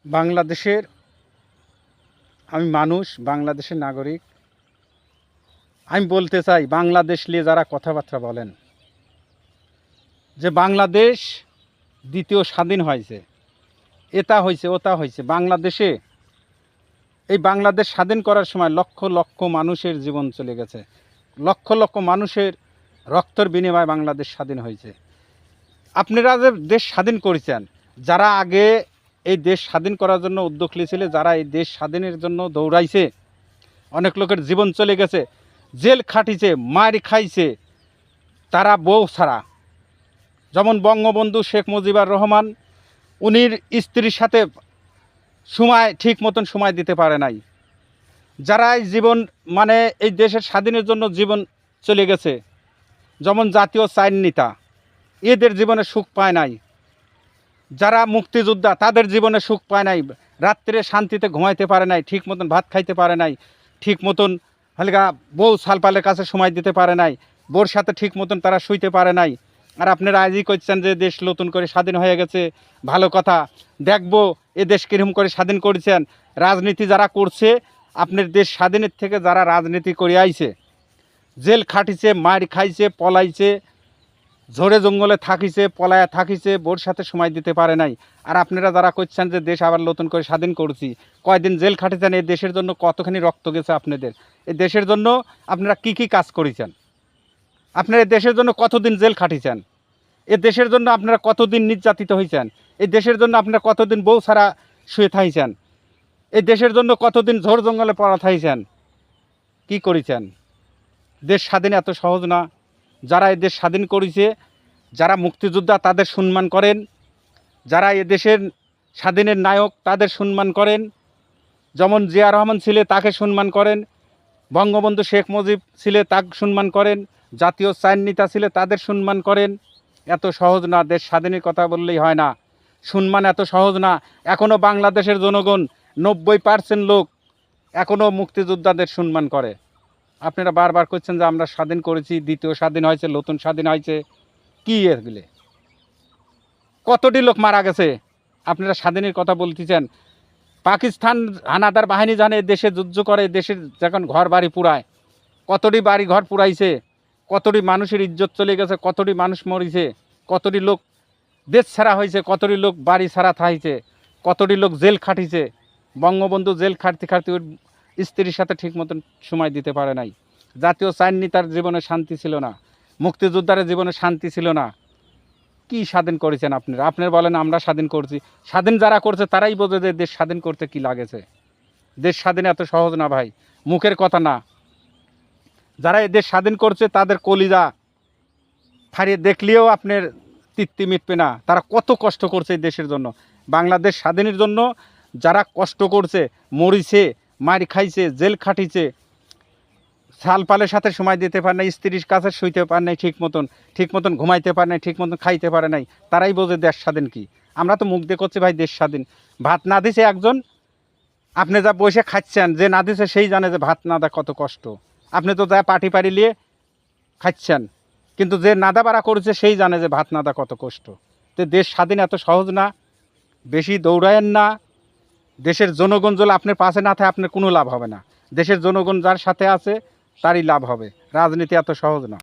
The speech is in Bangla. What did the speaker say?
বাংলাদেশের আমি মানুষ, বাংলাদেশের নাগরিক। আমি বলতে চাই, বাংলাদেশ নিয়ে যারা কথাবার্তা বলেন যে বাংলাদেশ দ্বিতীয় স্বাধীন হয়েছে, এটা হয়েছে ওটা হয়েছে, বাংলাদেশে এই বাংলাদেশ স্বাধীন করার সময় লক্ষ লক্ষ মানুষের জীবন চলে গেছে, লক্ষ লক্ষ মানুষের রক্তের বিনিময়ে বাংলাদেশ স্বাধীন হয়েছে। আপনারা যে দেশ স্বাধীন করেছেন, যারা আগে এই দেশ স্বাধীন করার জন্য উদ্যোগ নিয়েছিল, যারা এই দেশ স্বাধীনের জন্য দৌড়াইছে, অনেক লোকের জীবন চলে গেছে, জেল খাটিছে, মার খাইছে, তারা বউ ছাড়া। যেমন বঙ্গবন্ধু শেখ মুজিবুর রহমান, উনির স্ত্রীর সাথে ঠিক মতন সময় দিতে পারে নাই। যারা এই জীবন এই দেশের স্বাধীনের জন্য জীবন চলে গেছে, যেমন জাতীয় চাইন নেতা, এদের জীবনে সুখ পায় নাই। যারা মুক্তিযোদ্ধা, তাদের জীবনে সুখ পায় নাই, রাত্রে শান্তিতে ঘুমাইতে পারে নাই, ঠিক মতন ভাত খাইতে পারে নাই, ঠিক মতন হালকা বউ সালপালের কাছে সময় দিতে পারে নাই, বউর সাথে ঠিক মতন তারা শুইতে পারে নাই। আর আপনারা আজই করছেন যে দেশ নতুন করে স্বাধীন হয়ে গেছে, ভালো কথা, দেখবো এ দেশ কীরকম করে স্বাধীন করেছেন। রাজনীতি যারা করছে, আপনার দেশ স্বাধীনের থেকে যারা রাজনীতি করে আইছে, জেল খাটিছে, মার খাইছে, পলাইছে, ঝড়ে জঙ্গলে থাকিছে, পলায়া থাকিছে, বোর সাথে সময় দিতে পারে নাই। আর আপনারা যারা করছেন যে দেশ আবার নতুন করে স্বাধীন করছি, কয়দিন জেল খাটিছেন, এই দেশের জন্য কতখানি রক্ত গেছে আপনাদের, এই দেশের জন্য আপনারা কি কি কাজ করেছেন, আপনারা এই দেশের জন্য কতদিন জেল খাটিছেন, এ দেশের জন্য আপনারা কতদিন নির্যাতিত হয়েছেন, এই দেশের জন্য আপনারা কতদিন বউ ছাড়া শুয়ে থাইছেন, এই দেশের জন্য কতদিন ঝড় জঙ্গলে পড়া থাইছেন, কি করেছেন। দেশ স্বাধীন এত সহজ না। যারা এই দেশ স্বাধীন করেছে, যারা মুক্তিযোদ্ধা, তাদের সম্মান করেন, যারা এ দেশের স্বাধীনের নায়ক, তাদের সম্মান করেন। যেমন জিয়া রহমান ছিলে, তাকে সম্মান করেন, বঙ্গবন্ধু শেখ মুজিব ছিলে, তাকে সম্মান করেন, জাতীয় চাইন নেতা ছিলে, তাদের সম্মান করেন। এত সহজ না, দেশ স্বাধীনের কথা বললেই হয় না, সম্মান এত সহজ না। এখনও বাংলাদেশের জনগণ 90% লোক এখনও মুক্তিযোদ্ধাদের সম্মান করে। আপনারা বারবার করছেন যে আমরা স্বাধীন করেছি, দ্বিতীয় স্বাধীন হয়েছে, নতুন স্বাধীন হয়েছে, কী এগুলো? কতটি লোক মারা গেছে, আপনারা স্বাধীনের কথা বলতেছেন। পাকিস্তান হানাদার বাহিনী জানে দেশে যুদ্ধ করে, দেশের যখন ঘর বাড়ি পুরায়, কতটি বাড়ি ঘর পুরাইছে, কতটি মানুষের ইজ্জত চলে গেছে, কতটি মানুষ মরিছে, কতটি লোক দেশ ছাড়া হয়েছে, কতটি লোক বাড়ি ছাড়া থাইছে, কতটি লোক জেল খাটিছে। বঙ্গবন্ধু জেল খাটতে খাটতে ওর স্ত্রীর সাথে ঠিক মতন সময় দিতে পারে নাই। জাতীয় চাইন নেতার জীবনে শান্তি ছিল না, মুক্তিযোদ্ধার জীবনে শান্তি ছিল না। কি স্বাধীন করেছেন আপনারা? আপনারা বলেন আমরা স্বাধীন করছি, স্বাধীন যারা করছে তারাই বোঝে যে দেশ স্বাধীন করতে কি লাগেছে। দেশ স্বাধীন এত সহজ না ভাই, মুখের কথা না। যারা এই দেশ স্বাধীন করছে, তাদের কলিজা ফাড়িয়ে দেখলেও আপনার তৃপ্তি মিটবে না। তারা কত কষ্ট করছে এই দেশের জন্য, বাংলাদেশ স্বাধীনের জন্য। যারা কষ্ট করছে, মরিছে, মার খাইছে, জেল খাটিছে, সালপালের সাথে সময় দিতে পারে নাই, স্ত্রীর কাছে শুইতে পারে নাই, ঠিক মতন ঘুমাইতে পারে নাই, ঠিক মতন খাইতে পারে নাই, তারাই বোঝে দেশ স্বাধীন কি। আমরা তো মুখ দিয়ে করছি ভাই দেশ স্বাধীন। ভাত না দিছে একজন, আপনি যা বসে খাচ্ছেন, যে না দিছে সেই জানে যে ভাত না দেয় কত কষ্ট। আপনি তো যা পাটি পাড়ি নিয়ে খাচ্ছেন, কিন্তু যে নাদা বাড়া করেছে সেই জানে যে ভাত নাদা কত কষ্ট। তো দেশ স্বাধীন এত সহজ না, বেশি দৌড়ায়েন না। দেশের জনগণ যদি আপনার পাশে না থাকে, আপনার কোনো লাভ হবে না। দেশের জনগণ যার সাথে আছে তারই লাভ হবে। রাজনীতি এত সহজ না।